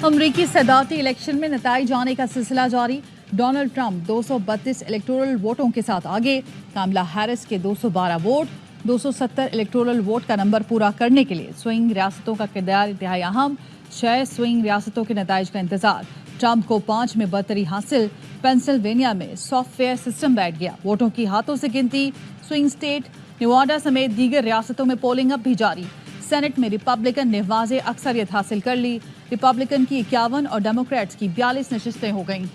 अमरीकी सदारती इलेक्शन में नताइज आने का सिलसिला जारी। डोनाल्ड ट्रंप 232 इलेक्टोरल वोटों के साथ आगे। कामला हैरिस के 212 वोट। 270 इलेक्टोरल वोट का नंबर पूरा करने के लिए स्विंग रियासतों का किरदार इंतहाई अहम। 6 स्विंग रियासतों के नताइज का इंतजार। ट्रंप को 5 में बरतरी हासिल। पेंसिल्वेनिया में सॉफ्टवेयर सिस्टम बैठ गया। वोटों की हाथों से गिनती। स्विंग स्टेट नेवाडा समेत दीगर रियासतों में पोलिंग अब भी जारी। सेनेट में रिपब्लिकन ने वाज़े अक्सरियत हासिल कर ली। रिपब्लिकन की 51 और डेमोक्रेट्स की 42 नशिस्तें हो गईं।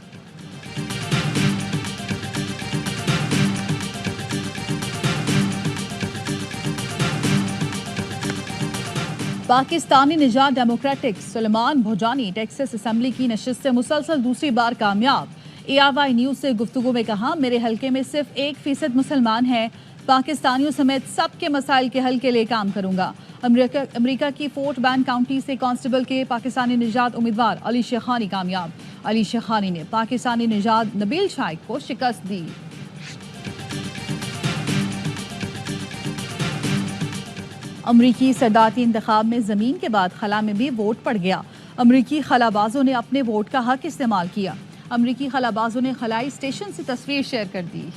पाकिस्तानी निजात democratic Suleman Bhojani Texas assembly की नशिस्त से मुसलसल दूसरी बार कामयाब। ARY न्यूज से गुफ्तगू में कहा, मेरे हल्के में सिर्फ 1% मुसलमान हैं। पाकिस्तानियों समेत सबके मसाइल के हल के लिए काम करूंगा। अमेरिका की फोर्ट बैन काउंटी से कांस्टेबल के पाकिस्तानी निजात उम्मीदवार अली शेखानी कामयाब। अली शेखानी ने पाकिस्तानी निजात नबील शाइक को शिकस्त दी। अमरीकी सदारती इंतखाब में जमीन के बाद खला में भी वोट पड़ गया। अमरीकी खलाबाजों ने अपने वोट का हक इस्तेमाल किया। अमरीकी खलाबाजों ने खलाई स्टेशन से तस्वीर शेयर कर दी।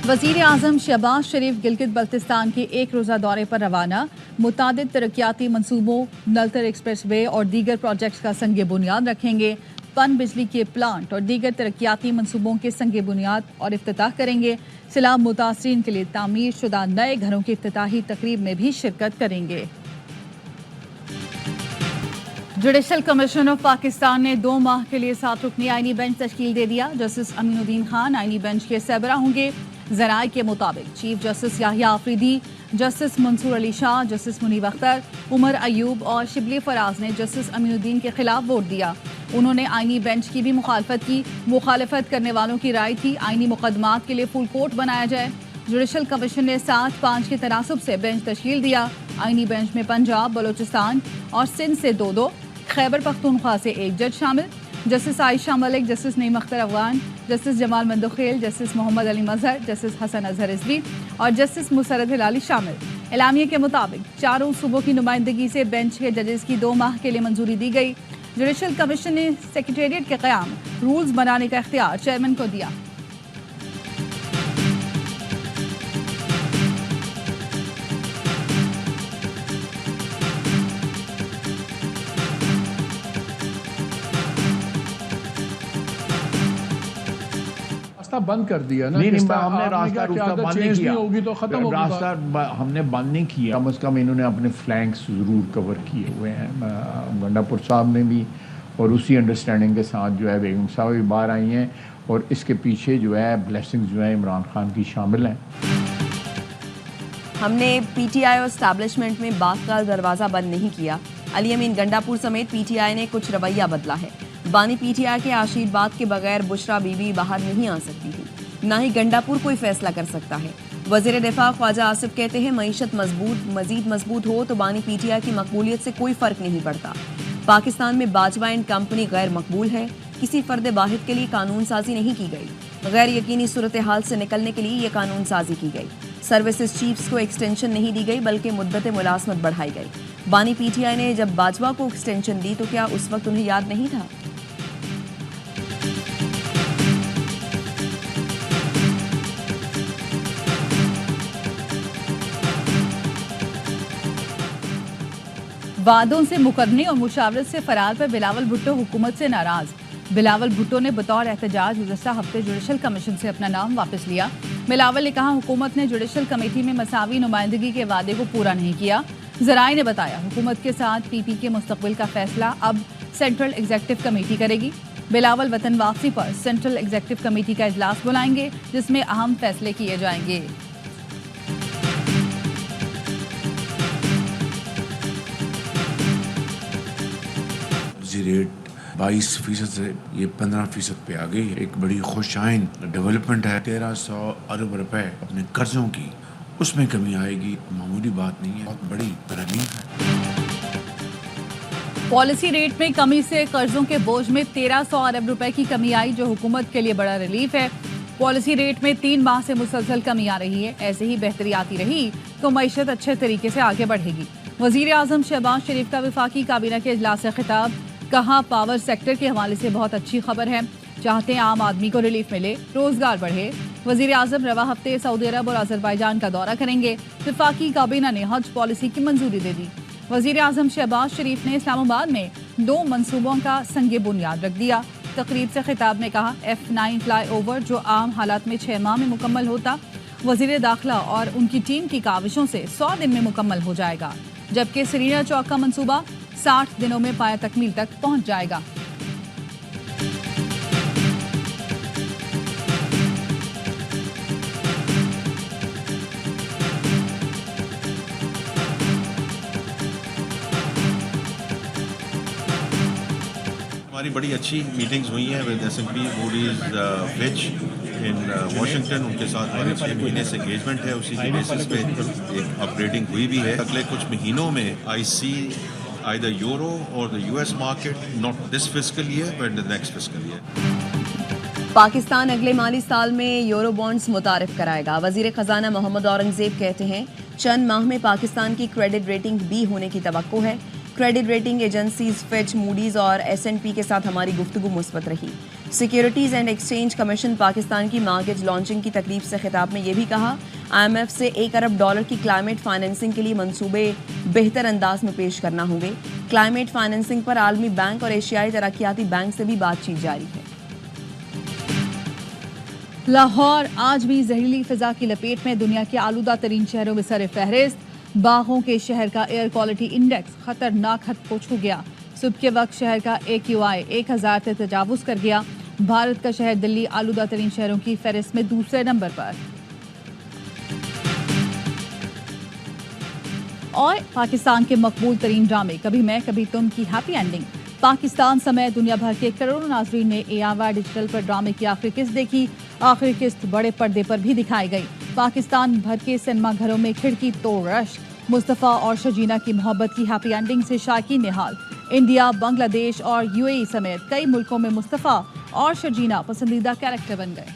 वज़ीर आज़म शहबाज शरीफ गिलगित बल्तिस्तान के एक रोज़ा दौरे पर रवाना। मुतादिद तरक्याती मंसूबों, नलतर एक्सप्रेस वे और दीगर प्रोजेक्ट्स का संग बुनियाद रखेंगे। पन बिजली के प्लांट और दीगर तरक्याती मंसूबों के संग बुनियाद और इफ्तिताह करेंगे। सैलाब मुतासरीन के लिए तामीर शुदा नए घरों की इफ्तिताही तकरीब में भी शिरकत करेंगे। जुडिशल कमीशन ऑफ पाकिस्तान ने 2 माह के लिए 7 रुकनी आईनी बेंच तश्कील दे दिया। जस्टिस अमीनुद्दीन खान आईनी बेंच के सरबराह होंगे। ज़राए के मुताबिक chief justice Yahya Afridi, justice Mansoor Ali Shah, justice Munib Akhtar, Umar Ayub और शिबली फराज ने जस्टिस अमीनुद्दीन के खिलाफ वोट दिया। उन्होंने आईनी बेंच की भी मुखालफत की। मुखालफत करने वालों की राय थी आईनी मुकदमात के लिए फुल कोर्ट बनाया जाए। जुडिशल कमीशन ने 7-5 के तनासुब से बेंच तश्कील दिया। आईनी बेंच में पंजाब, बलोचिस्तान और सिंध से 2-2, खैबर पख्तूनख्वा से 1 जज शामिल। Justice Ayesha Malik, justice Naeem Akhtar Afghan, justice Jamal Mandokhail, justice Muhammad Ali Mazhar, justice Hasan Azhar Rizvi और जस्टिस मुसरत हिलाली शामिल। एलामिया के मुताबिक चारों सूबों की नुमाइंदगी से बेंच के जजेस की 2 माह के लिए मंजूरी दी गई। जुडिशल कमीशन ने सेक्रेटेरिएट के क़याम, रूल्स बनाने का इख्तियार चेयरमैन को दिया। बंद कर दिया ना। नहीं, हमने रास्ता बंद नहीं किया। होगी तो खत्म होगा। रास्ता हमने बंद नहीं किया। कम से कम इन्होंने अपने फ्लैंक्स जरूर कवर किए हुए हैं। गंडापुर साहब ने भी, और उसी अंडरस्टैंडिंग के साथ जो है बेगम साहब भी बाहर आई हैं, और इसके पीछे जो है ब्लेसिंग्स जो है इमरान खान की शामिल हैं। हमने PTI और एस्टैब्लिशमेंट में बात का दरवाज़ा बंद नहीं किया। अली अमीन गंडापुर समेत PTI ने कुछ रवैया बदला है। बानी PTI के आशीर्वाद के बगैर बुशरा बीबी बाहर नहीं आ सकती थी, ना ही गंडापुर कोई फैसला कर सकता है। वज़ीर दिफा ख्वाजा आसिफ कहते हैं, मईशत मजीद मजबूत हो तो बानी PTI की मकबूलियत से कोई फ़र्क नहीं पड़ता। पाकिस्तान में बाजवा एंड कंपनी गैर मकबूल है। किसी फ़र्द वाहिद के लिए कानून साजी नहीं की गई। गैर यकीनी सूरत हाल से निकलने के लिए ये कानून साजी की गई। सर्विसेज चीफ्स को एक्सटेंशन नहीं दी गई, बल्कि मुद्दत मुलाजमत बढ़ाई गई। बानी PTI ने जब बाजवा को एक्सटेंशन दी तो क्या उस वक्त उन्हें याद नहीं था? वादों से मुकरने और मुशावरत से फरार पर बिलावल भुट्टो हुकूमत से नाराज। बिलावल भुट्टो ने बतौर एहतजाज गुज़श्ता हफ्ते जुडिशल कमीशन से अपना नाम वापस लिया। बिलावल ने कहा, हुकूमत ने जुडिशल कमेटी में मसावी नुमाइंदगी के वादे को पूरा नहीं किया। ज़राए ने बताया, हुकूमत के साथ PP के मुस्तकबिल का फैसला अब सेंट्रल एग्जीक्यूटिव कमेटी करेगी। बिलावल वतन वापसी पर सेंट्रल एग्जीक्यूटिव कमेटी का इजलास बुलाएंगे, जिसमें अहम फैसले किए जाएंगे। रेट 22% से ये 15% पे आ गई। एक बड़ी खुशाइन डेवलपमेंट है। 1300 अरब रुपए अपने कर्जों की, उसमें कमी आएगी, मामूली बात नहीं है, बहुत बड़ी रिलीफ है। पॉलिसी रेट में कमी से कर्जों के बोझ में 1300 अरब रुपए की कमी आई, जो हुकूमत के लिए बड़ा रिलीफ है। पॉलिसी रेट में 3 माह से मुसलसल कमी आ रही है। ऐसे ही बेहतरी आती रही तो मईशत अच्छे तरीके से आगे बढ़ेगी। वजीर आजम शहबाज शरीफ का वफाकी काबीना के इजलास से खिताब, कहा पावर सेक्टर के हवाले से बहुत अच्छी खबर है, चाहते हैं आम आदमी को रिलीफ मिले, रोजगार बढ़े। वजीर आजम रवा हफ्ते सऊदी अरब और अजरबैजान का दौरा करेंगे। वफाकी काबीना ने हज पॉलिसी की मंजूरी दे दी। वजीर आजम शहबाज शरीफ ने इस्लामाबाद में 2 मंसूबों का संगे बुनियाद रख दिया। तकरीब से खिताब में कहा, F9 फ्लाई ओवर जो आम हालात में 6 माह में मुकम्मल होता, वजीर दाखिला और उनकी टीम की काविशों से 100 दिन में मुकम्मल हो जाएगा, जबकि सरीना चौक का मंसूबा 60 दिनों में पाया तकमील तक पहुंच जाएगा। हमारी बड़ी अच्छी मीटिंग्स हुई हैं with S&P, Moody's, Fitch in Washington. उनके साथ हमारी 6 महीने से एंगेजमेंट है। उसी की बेसिस पे एक अपग्रेडिंग हुई भी है। अगले कुछ महीनों में आई सी either euro or the US market, not this fiscal year but the next fiscal year. Pakistan अगले माली साल में यूरो बॉन्ड्स मुतारिफ कराएगा। वजीर खजाना मोहम्मद औरंगजेब कहते हैं, चंद माह में पाकिस्तान की क्रेडिट रेटिंग B होने की तवक्को है। Credit rating agencies Fitch, Moody's और S&P के साथ हमारी गुफ्तगू मुस्बत रही। Securities and exchange commission Pakistan की मॉर्गेज लॉन्चिंग की तकरीब से खिताब में ये भी कहा, IMF से $1 अरब की क्लाइमेट फाइनेंसिंग के लिए मंसूबे बेहतर अंदाज में पेश करना होंगे। क्लाइमेट फाइनेंसिंग पर आलमी बैंक और एशियाई तरक्याती बैंक से भी बातचीत जारी है। लाहौर आज भी जहरीली फिजा की लपेट में दुनिया के आलूदा तरीन शहरों में सर फहरिस्त। बागों के शहर का एयर क्वालिटी इंडेक्स खतरनाक हद को छू गया। सुबह के वक्त शहर का AQI 1000 से तजावुज कर गया। भारत का शहर दिल्ली आलूदा तरीन शहरों की फहरिस्त में दूसरे नंबर पर। और पाकिस्तान के मकबूल तरीन ड्रामे कभी मैं कभी तुम की हैप्पी एंडिंग। पाकिस्तान समेत दुनिया भर के करोड़ों नाजरीन ने ARY डिजिटल पर ड्रामे की आखिरी किस्त देखी। आखिरी किस्त बड़े पर्दे पर भी दिखाई गई। पाकिस्तान भर के सिनेमा घरों में खिड़की तोड़ रश। मुस्तफ़ा और शजीना की मोहब्बत की हैप्पी एंडिंग से शाकीन निहाल। इंडिया, बांग्लादेश और UAE समेत कई मुल्कों में मुस्तफ़ा और शजीना पसंदीदा कैरेक्टर बन गए।